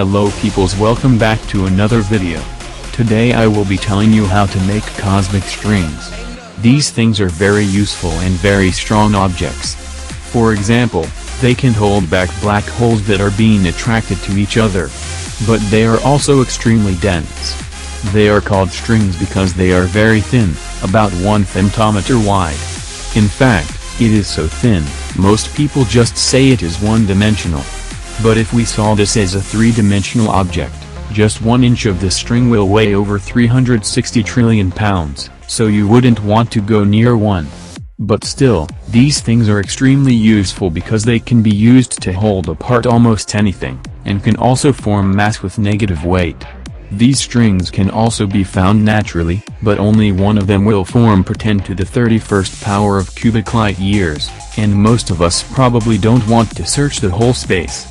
Hello peoples, welcome back to another video. Today I will be telling you how to make cosmic strings. These things are very useful and very strong objects. For example, they can hold back black holes that are being attracted to each other. But they are also extremely dense. They are called strings because they are very thin, about 1 femtometer wide. In fact, it is so thin, most people just say it is one-dimensional. But if we saw this as a three-dimensional object, just 1 inch of the string will weigh over 360 trillion pounds, so you wouldn't want to go near one. But still, these things are extremely useful because they can be used to hold apart almost anything, and can also form mass with negative weight. These strings can also be found naturally, but only one of them will form per 10 to the 31st power of cubic light years, and most of us probably don't want to search the whole space.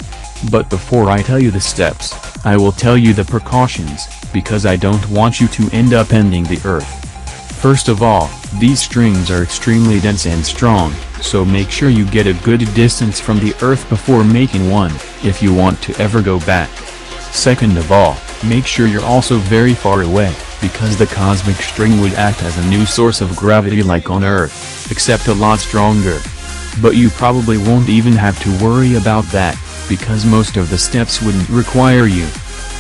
But before I tell you the steps, I will tell you the precautions, because I don't want you to end up ending the Earth. First of all, these strings are extremely dense and strong, so make sure you get a good distance from the Earth before making one, if you want to ever go back. Second of all, make sure you're also very far away, because the cosmic string would act as a new source of gravity like on Earth, except a lot stronger. But you probably won't even have to worry about that, because most of the steps wouldn't require you.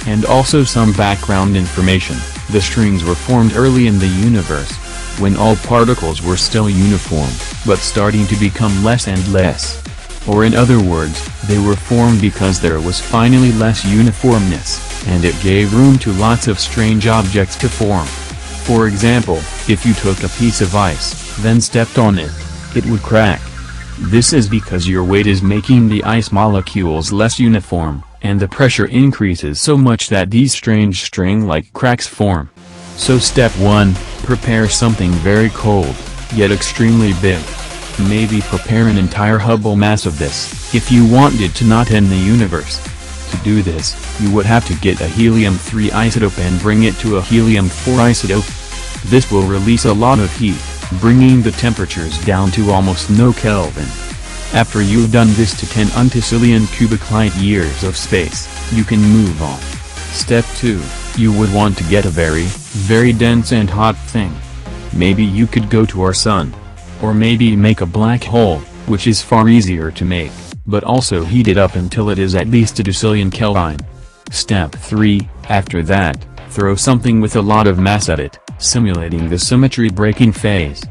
And also some background information, the strings were formed early in the universe, when all particles were still uniform, but starting to become less and less. Or in other words, they were formed because there was finally less uniformness, and it gave room to lots of strange objects to form. For example, if you took a piece of ice, then stepped on it, it would crack. This is because your weight is making the ice molecules less uniform, and the pressure increases so much that these strange string-like cracks form. So step 1, prepare something very cold, yet extremely big. Maybe prepare an entire Hubble mass of this, if you wanted to not end the universe. To do this, you would have to get a helium-3 isotope and bring it to a helium-4 isotope. This will release a lot of heat, bringing the temperatures down to almost no Kelvin. After you've done this to 10 untizillion cubic light years of space, you can move on. Step 2, you would want to get a very, very dense and hot thing. Maybe you could go to our sun. Or maybe make a black hole, which is far easier to make, but also heat it up until it is at least a decillion Kelvin. Step 3, after that, throw something with a lot of mass at it, simulating the symmetry breaking phase.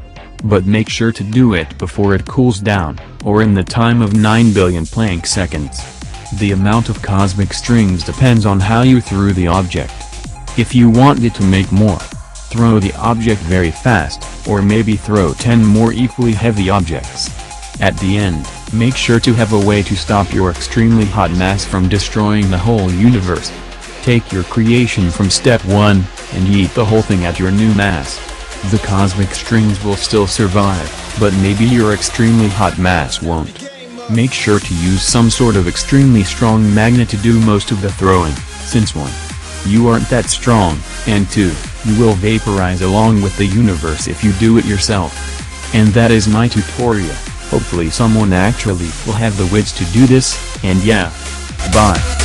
But make sure to do it before it cools down, or in the time of 9 billion Planck seconds. The amount of cosmic strings depends on how you threw the object. If you wanted to make more, throw the object very fast, or maybe throw 10 more equally heavy objects. At the end, make sure to have a way to stop your extremely hot mass from destroying the whole universe. Take your creation from step 1, and yeet the whole thing at your new mass. The cosmic strings will still survive, but maybe your extremely hot mass won't. Make sure to use some sort of extremely strong magnet to do most of the throwing, since 1. You aren't that strong, and 2, you will vaporize along with the universe if you do it yourself. And that is my tutorial. Hopefully someone actually will have the wits to do this, and yeah. Bye.